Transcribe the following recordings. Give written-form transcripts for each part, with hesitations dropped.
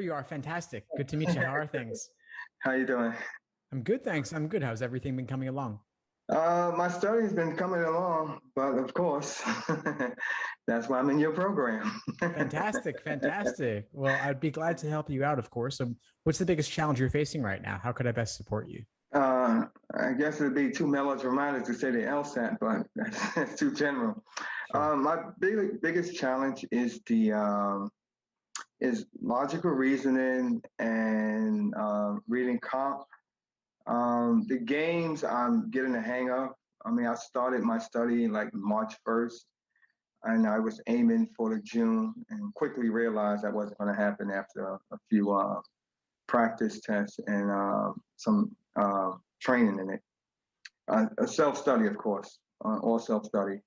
you are. Fantastic. Good to meet you. How are things? How you doing? I'm good, thanks. I'm good. How's everything been coming along? My study's been coming along, but of course, that's why I'm in your program. Fantastic, fantastic. Well, I'd be glad to help you out, of course. What's the biggest challenge you're facing right now? How could I best support you? I guess it'd be too melodramatic to say the LSAT, but that's too general. Sure. My biggest challenge is the is logical reasoning and reading comp. The games I'm getting the hang of. I mean, I started my study like March 1st, and I was aiming for the June, and quickly realized that wasn't going to happen after a few practice tests and some training in it. Self study, of course, all self study.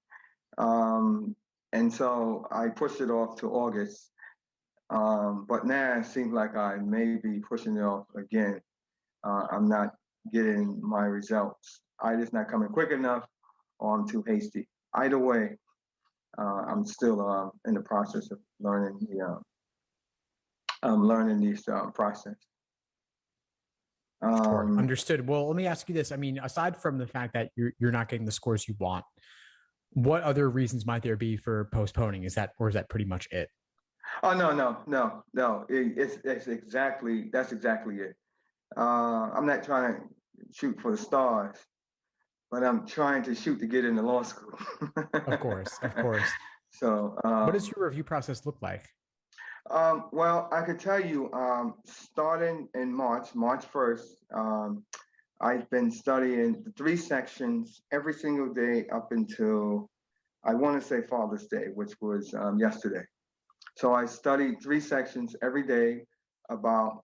Um, and so I pushed it off to August. But now it seems like I may be pushing it off again. I'm not getting my results. Either it's not coming quick enough or I'm too hasty. Either way, I'm still in the process of learning I'm learning these process. Sure. Um, Understood. Well, let me ask you this. I mean, aside from the fact that you're not getting the scores you want, what other reasons might there be for postponing? Is that pretty much it? oh no. It's exactly that's exactly it. I'm not trying to shoot for the stars, but I'm trying to shoot to get into law school. Of course, of course. so, What does your review process look like? well, I could tell you, starting in March 1st, I've been studying the three sections every single day up until I want to say Father's Day, which was yesterday. So I studied three sections every day about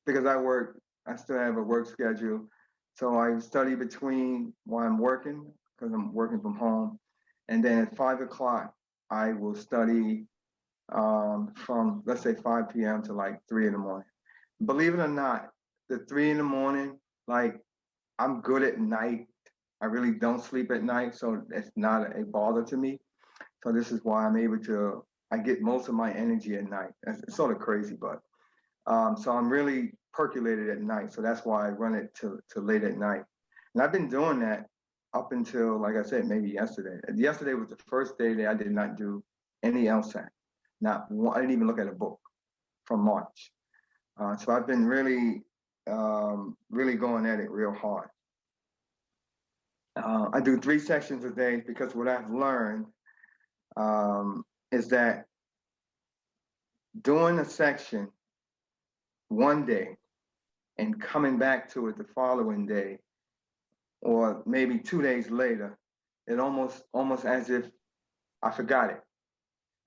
because I still have a work schedule. So I study between while I'm working because I'm working from home. And then at 5 o'clock, I will study from, let's say, 5 p.m. to like 3 in the morning. Believe it or not, the 3 in the morning, like I'm good at night. I really don't sleep at night. So it's not a bother to me. So this is why I get most of my energy at night. It's sort of crazy, but so I'm really percolated at night. So that's why I run it to late at night. And I've been doing that up until, like I said, maybe yesterday. Yesterday was the first day that I did not do any LSAT. Not one, I didn't even look at a book from March. So I've been really going at it real hard. I do three sections a day because what I've learned is that doing a section one day and coming back to it the following day or maybe 2 days later, it almost as if I forgot it.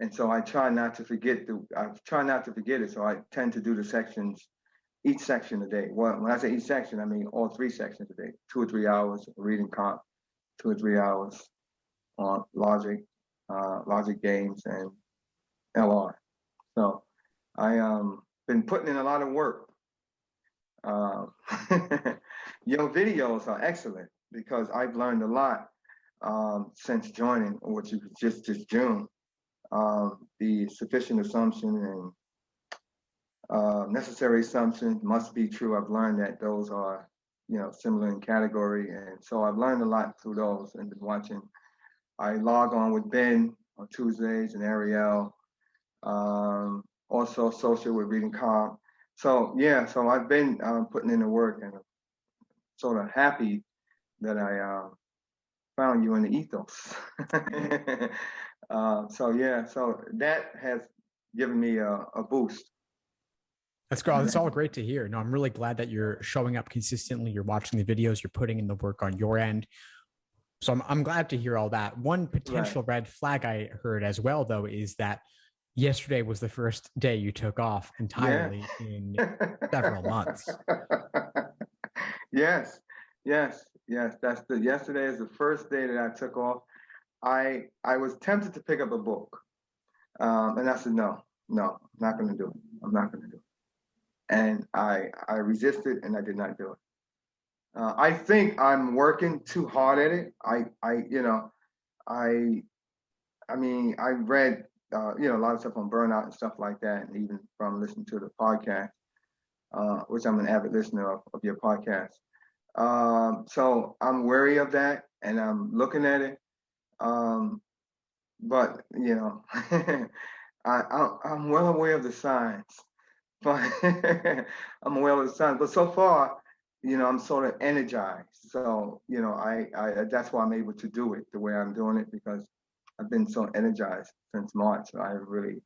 And so I try not to forget it. So I tend to do the sections, each section a day. Well, when I say each section, I mean all three sections a day, 2 or 3 hours reading comp, 2 or 3 hours on logic games and LR. So I been putting in a lot of work. Um, your videos are excellent because I've learned a lot since joining, which was just this June. The sufficient assumption and necessary assumption must be true. I've learned that those are, similar in category, and so I've learned a lot through those and been watching. I log on with Ben on Tuesdays and Ariel. Also social with reading comp. So yeah, so I've been putting in the work and I'm sort of happy that I found you in the ethos. So yeah, so that has given me a boost. That's all great to hear. No, I'm really glad that you're showing up consistently. You're watching the videos, you're putting in the work on your end. So I'm glad to hear all that. One Right. potential red flag I heard as well, though, is that yesterday was the first day you took off Yeah. entirely in several months. Yes, yes. That's the yesterday is the first day that I took off. I was tempted to pick up a book, and I said no, I'm not going to do it. I'm not going to do it. And I resisted, and I did not do it. I think I'm working too hard at it. I I mean I read a lot of stuff on burnout and stuff like that, and even from listening to the podcast, which I'm an avid listener of your podcast. So I'm wary of that, and I'm looking at it. But I'm well aware of the signs. But I'm aware of the signs. But so far, I'm sort of energized. So I that's why I'm able to do it the way I'm doing it, because I've been so energized since March. So I haven't really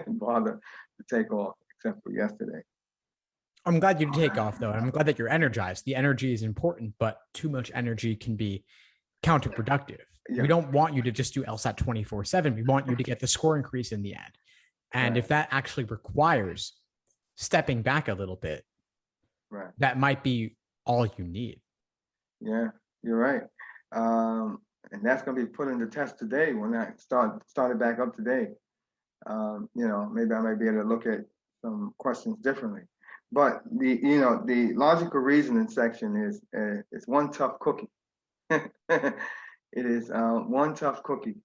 bothered to take off except for yesterday. I'm glad you take off though. And I'm glad that you're energized. The energy is important, but too much energy can be counterproductive. We Yeah, don't want you to just do LSAT 24/7. We want you to get the score increase in the end. And right, if that actually requires stepping back a little bit, right. that might be all you need. Yeah, you're right. And that's going to be put into test today when I started back up today. Maybe I might be able to look at some questions differently. But the logical reasoning section is one tough cookie. It is one tough cookie,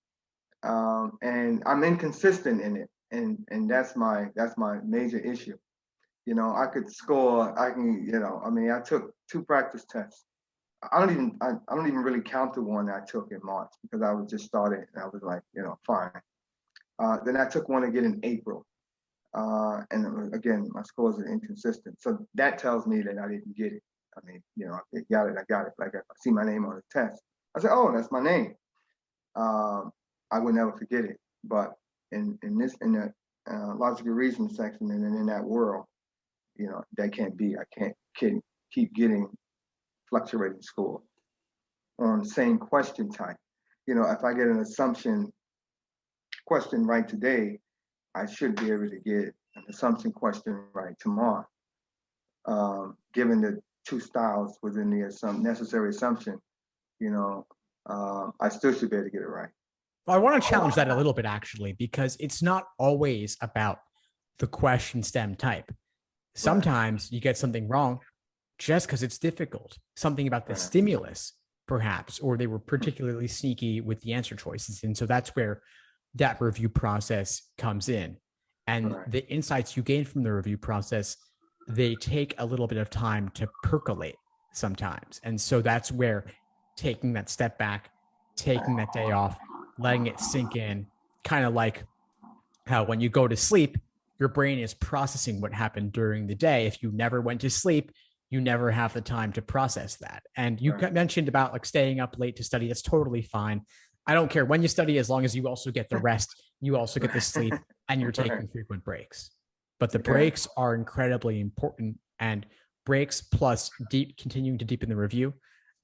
and I'm inconsistent in it, and that's my major issue. I could score. I can. I mean, I took 2 practice tests. I don't even really count the one I took in March because I was just started and I was like, fine. Then I took one again in April. And again, my scores are inconsistent. So that tells me that I didn't get it. I mean, I got it. I got it. Like I see my name on the test. I said, oh, that's my name. I would never forget it. But in the logical reasoning section and in that world, that can't be. I can't keep getting fluctuating score on the same question type. If I get an assumption question right today, I should be able to get an assumption question right tomorrow. Given the 2 styles within the necessary assumption, I still should be able to get it right. Well, I want to challenge that a little bit actually, because it's not always about the question stem type. Sometimes you get something wrong just because it's difficult, something about the stimulus, perhaps, or they were particularly sneaky with the answer choices. And so that's where that review process comes in. And the insights you gain from the review process, they take a little bit of time to percolate sometimes. And so that's where taking that step back, taking that day off, letting it sink in, kind of like how when you go to sleep, your brain is processing what happened during the day. If you never went to sleep, you never have the time to process that. And you mentioned about like staying up late to study. That's totally fine. I don't care when you study, as long as you also get the rest, you also get the sleep, and you're taking frequent breaks. But the breaks are incredibly important, and breaks plus continuing to deepen the review,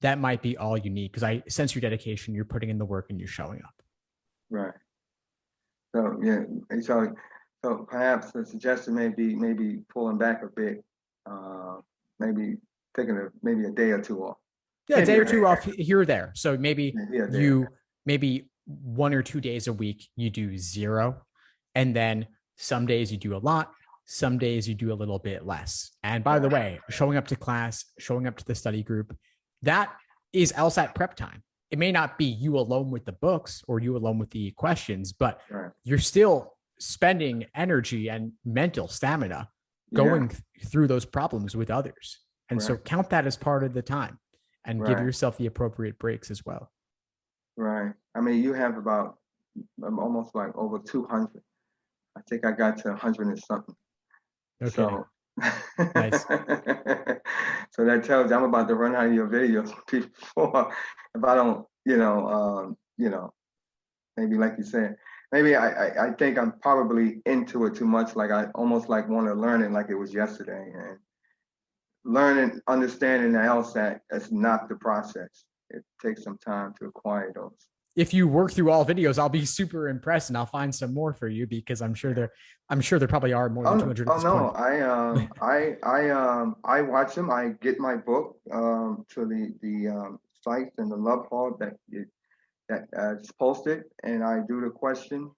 that might be all you need, because I sense your dedication, you're putting in the work, and you're showing up. Right. So yeah, so perhaps the suggestion may be pulling back a bit, maybe taking maybe a day or two off. Yeah, a day or two off here or there. So maybe maybe 1 or 2 days a week you do 0, and then some days you do a lot, some days you do a little bit less. And by the way, showing up to class, showing up to the study group, that is LSAT prep time. It may not be you alone with the books or you alone with the questions, but you're still spending energy and mental stamina going through those problems with others. And so count that as part of the time, and give yourself the appropriate breaks as well. Right. I mean, you have about almost like over 200. I think I got to 100 and something. Okay. So nice. So that tells you I'm about to run out of your videos before, if I don't, maybe like you said, maybe I think I'm probably into it too much. Like I almost like want to learn it like it was yesterday, and learning, understanding the LSAT is not the process. It takes some time to acquire those. If you work through all videos, I'll be super impressed, and I'll find some more for you, because I'm sure there probably are more than 200 at this point. I watch them. I get my book to the site and the love hall that is posted, and I do the questions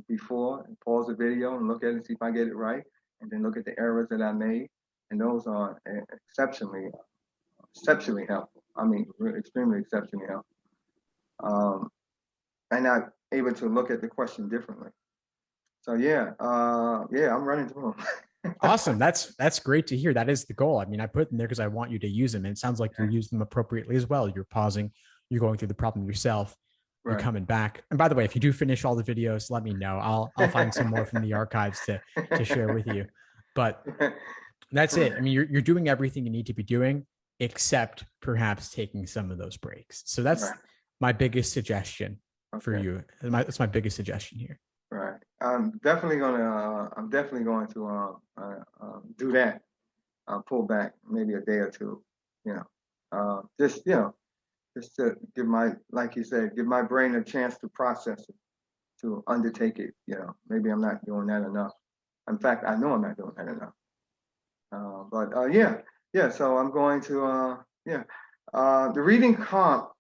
before, and pause the video and look at it and see if I get it right, and then look at the errors that I made, and those are exceptionally helpful. I mean, extremely exceptionally helpful. And able to look at the question differently. So yeah, I'm running through them. Awesome. That's great to hear. That is the goal. I mean, I put them there because I want you to use them. And it sounds like you're using them appropriately as well. You're pausing, you're going through the problem yourself, you're Right. coming back. And by the way, if you do finish all the videos, let me know. I'll find some more from the archives to share with you. But that's it. I mean, you're doing everything you need to be doing, except perhaps taking some of those breaks. So that's Right. my biggest suggestion for Okay. you. That's my biggest suggestion here. Right. I'm definitely going to do that. Pull back maybe a day or two. You know, just to give my, like you said, give my brain a chance to process it, to undertake it. Maybe I'm not doing that enough. In fact, I know I'm not doing that enough. Yeah. So I'm going to the reading comp.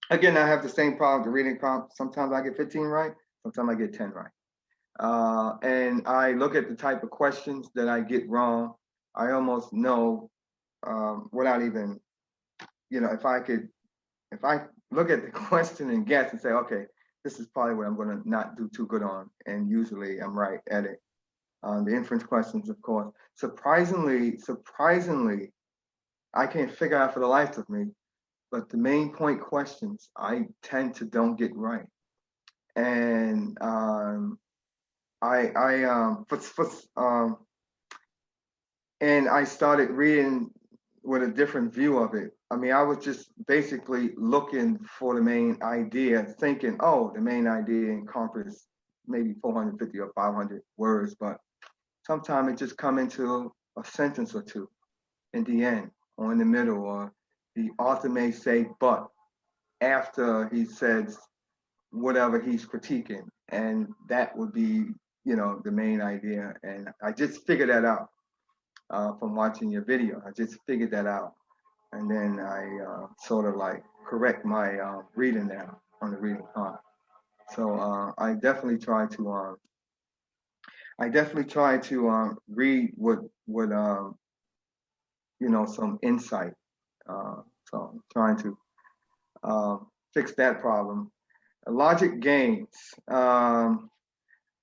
Again, I have the same problem. The reading comp. Sometimes I get 15 right. Sometimes I get 10 right. And I look at the type of questions that I get wrong. I almost know without even, if I look at the question and guess and say, okay, this is probably what I'm going to not do too good on, and usually I'm right at it. The inference questions, of course, surprisingly, I can't figure out for the life of me, but the main point questions I tend to don't get right, and and I started reading with a different view of it. I mean, I was just basically looking for the main idea, thinking, oh, the main idea encompasses maybe 450 or 500 words, but sometimes it just come into a sentence or two in the end or in the middle, or the author may say, but after he says whatever he's critiquing, and that would be, the main idea. And I just figured that out from watching your video. I just figured that out, and then I sort of like correct my reading now on the reading part. So I definitely try to read with some insight. So I'm trying to fix that problem. Logic games.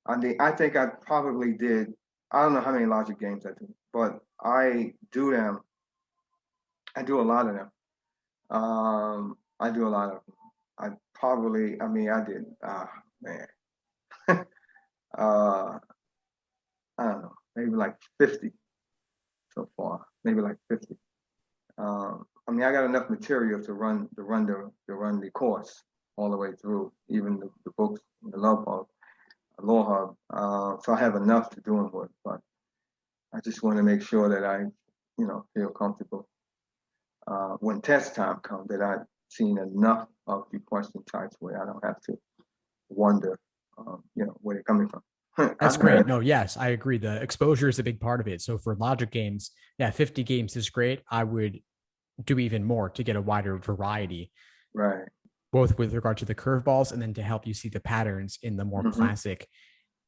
I think I probably did. I don't know how many logic games I do, but I do them. I do a lot of them. I do a lot of them. I did. Man. uh, I don't know, maybe like 50 so far. Maybe like 50. I got enough material to run the course all the way through, even the books, the Law Hub. So I have enough to do it with, but I just want to make sure that I, feel comfortable when test time comes, that I've seen enough of the question types where I don't have to wonder, where they're coming from. That's great. No, yes, I agree. The exposure is a big part of it. So for logic games, yeah, 50 games is great. I would do even more to get a wider variety. Right. Both with regard to the curveballs and then to help you see the patterns in the more classic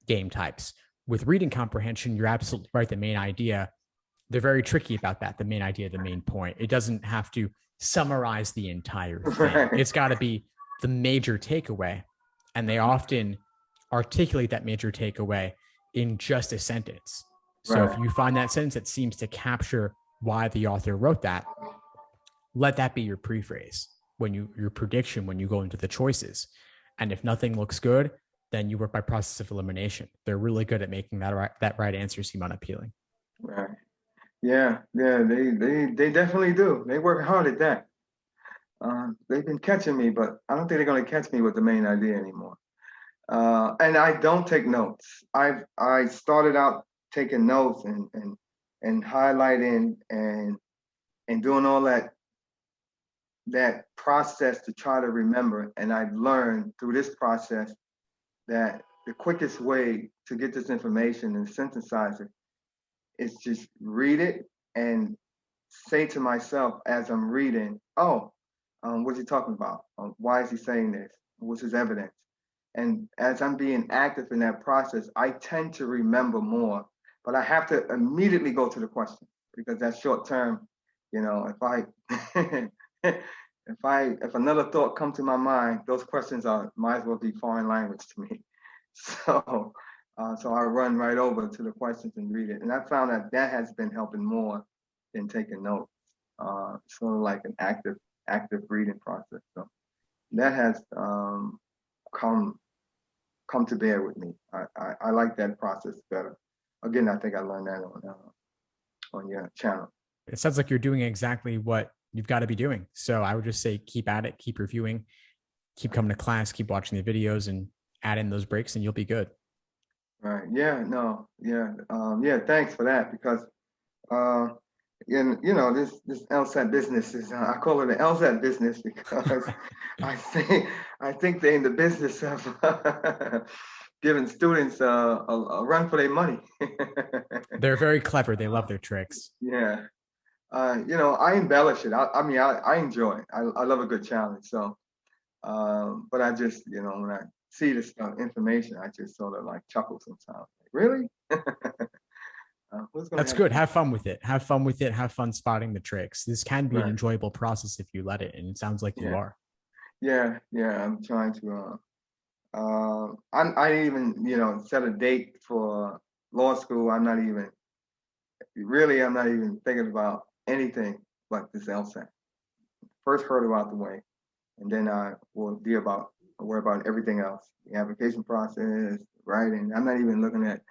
game types. With reading comprehension, you're absolutely right. The main idea, they're very tricky about that. The main idea, the main point. It doesn't have to summarize the entire thing. Right. It's got to be the major takeaway. And they often articulate that major takeaway in just a sentence. So if you find that sentence that seems to capture why the author wrote that, let that be your prephrase your prediction when you go into the choices. And if nothing looks good, then you work by process of elimination. They're really good at making that right answer seem unappealing. Right. Yeah. They definitely do. They work hard at that. They've been catching me, but I don't think they're going to catch me with the main idea anymore. And I don't take notes. I started out taking notes and highlighting and doing all that process to try to remember. And I've learned through this process that the quickest way to get this information and synthesize it is just read it and say to myself as I'm reading, what's he talking about? Why is he saying this? What's his evidence? And as I'm being active in that process, I tend to remember more, but I have to immediately go to the question because that's short term. If if another thought come to my mind, those questions might as well be foreign language to me. So so I run right over to the questions and read it. And I found that has been helping more than taking notes. Sort of like an active reading process. So that has come to bear with me. I like that process better. Again, I think I learned that on your channel. It sounds like you're doing exactly what you've got to be doing. So I would just say keep at it, keep reviewing, keep coming to class, keep watching the videos, and add in those breaks, and you'll be good. Right. Yeah. No. Yeah. Yeah. Thanks for that, because this LSAT business is I call it an LSAT business because I think they're in the business of giving students a run for their money. They're very clever. They love their tricks. Yeah. I embellish it. I enjoy it. I love a good challenge. So, but I just, when I see this information, I just sort of like chuckle sometimes. Like, really? That's good. Have fun with it. Have fun with it. Have fun spotting the tricks. This can be an Right. enjoyable process if you let it, and it sounds like you are. Yeah. I'm trying to. I even set a date for law school. I'm not even thinking about anything but this LSAT. First hurdle out the way, and then I will worry about everything else. The application process, writing. I'm not even looking at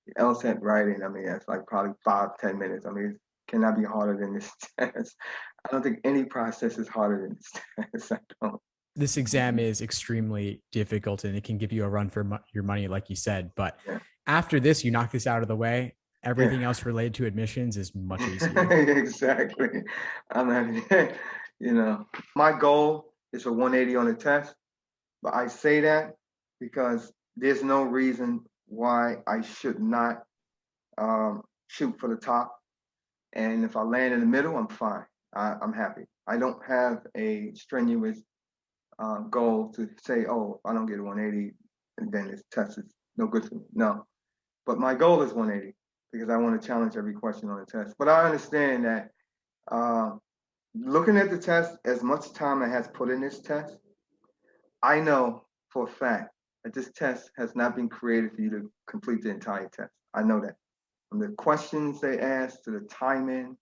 the LSAT writing. I mean, that's like probably 5-10 minutes. I mean, it cannot be harder than this test. I don't think any process is harder than this test. I don't. This exam is extremely difficult, and it can give you a run for your money, like you said. But after this, you knock this out of the way. Everything else related to admissions is much easier. Exactly. I'm not, my goal is a 180 on the test, but I say that because there's no reason why I should not shoot for the top. And if I land in the middle, I'm fine. I'm happy. I don't have a strenuous goal to say, oh, if I don't get a 180, and then this test is no good for me. No, but my goal is 180 because I want to challenge every question on the test. But I understand that looking at the test, as much time I has put in this test, I know for a fact that this test has not been created for you to complete the entire test. I know that. From the questions they ask to the timing,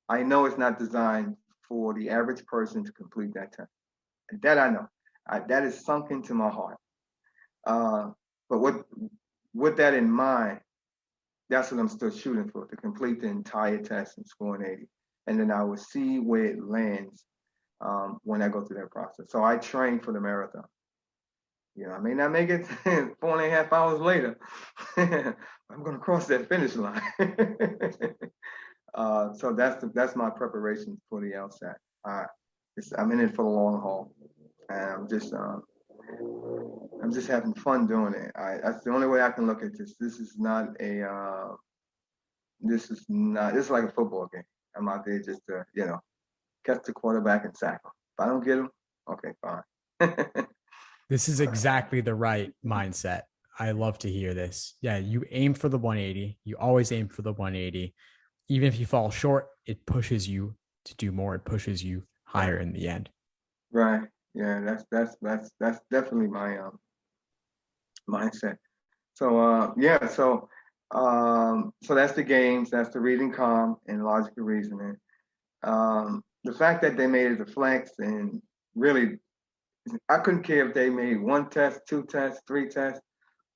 I know it's not designed for the average person to complete that test. And that I know. That is sunk into my heart. But with that in mind, that's what I'm still shooting for, to complete the entire test and score an 80. And then I will see where it lands when I go through that process. So I train for the marathon. I may not make it 4.5 hours later. I'm going to cross that finish line. So that's my preparation for the LSAT. I'm in it for the long haul, and I'm just having fun doing it. That's the only way I can look at this. This is like a football game. I'm out there just to catch the quarterback and sack him. If I don't get him, okay, fine. This is exactly the right mindset. I love to hear this. Yeah, you aim for the 180. You always aim for the 180. Even if you fall short, it pushes you to do more. It pushes you higher in the end. Right. Yeah, that's definitely my mindset. So so that's the games, that's the reading calm and logical reasoning. The fact that they made it a flex, and really I couldn't care if they made 1 test, 2 tests, 3 tests,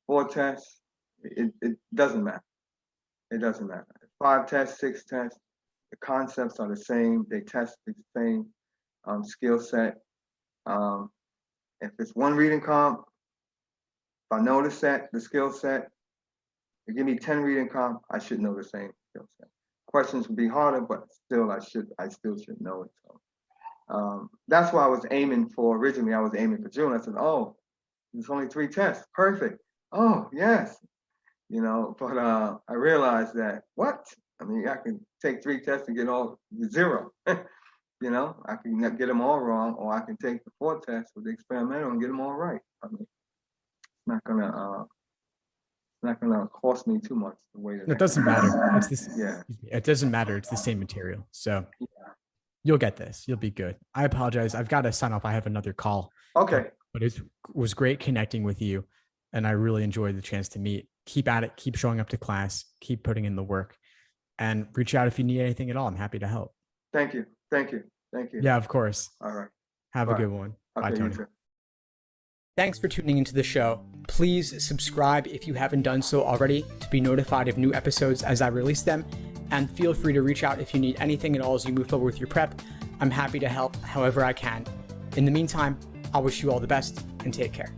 4 tests. It doesn't matter. It doesn't matter. 5 tests, 6 tests, the concepts are the same. They test the same skill set. If it's 1 reading comp, if I know the skill set, you give me 10 reading comp, I should know the same skill set. Questions would be harder, but still I still should know it. So that's why I was aiming for originally. I was aiming for June. I said, oh, there's only 3 tests. Perfect. Oh, yes. But I realized that what? I mean, I can take 3 tests and get all 0. I can get them all wrong, or I can take the 4 tests with the experimental and get them all right. I mean, it's not gonna cost me too much the way that It doesn't matter. It's this. Yeah. It doesn't matter. It's the same material. So You'll get this. You'll be good. I apologize. I've got to sign off. I have another call. Okay. But it was great connecting with you. And I really enjoyed the chance to meet. Keep at it. Keep showing up to class. Keep putting in the work. And reach out if you need anything at all. I'm happy to help. Thank you. Thank you. Thank you. Yeah, of course. All right. Have Bye. a good one. Okay, Bye, you Tony. too. Thanks for tuning into the show. Please subscribe if you haven't done so already to be notified of new episodes as I release them. And feel free to reach out if you need anything at all as you move forward with your prep. I'm happy to help however I can. In the meantime, I'll wish you all the best and take care.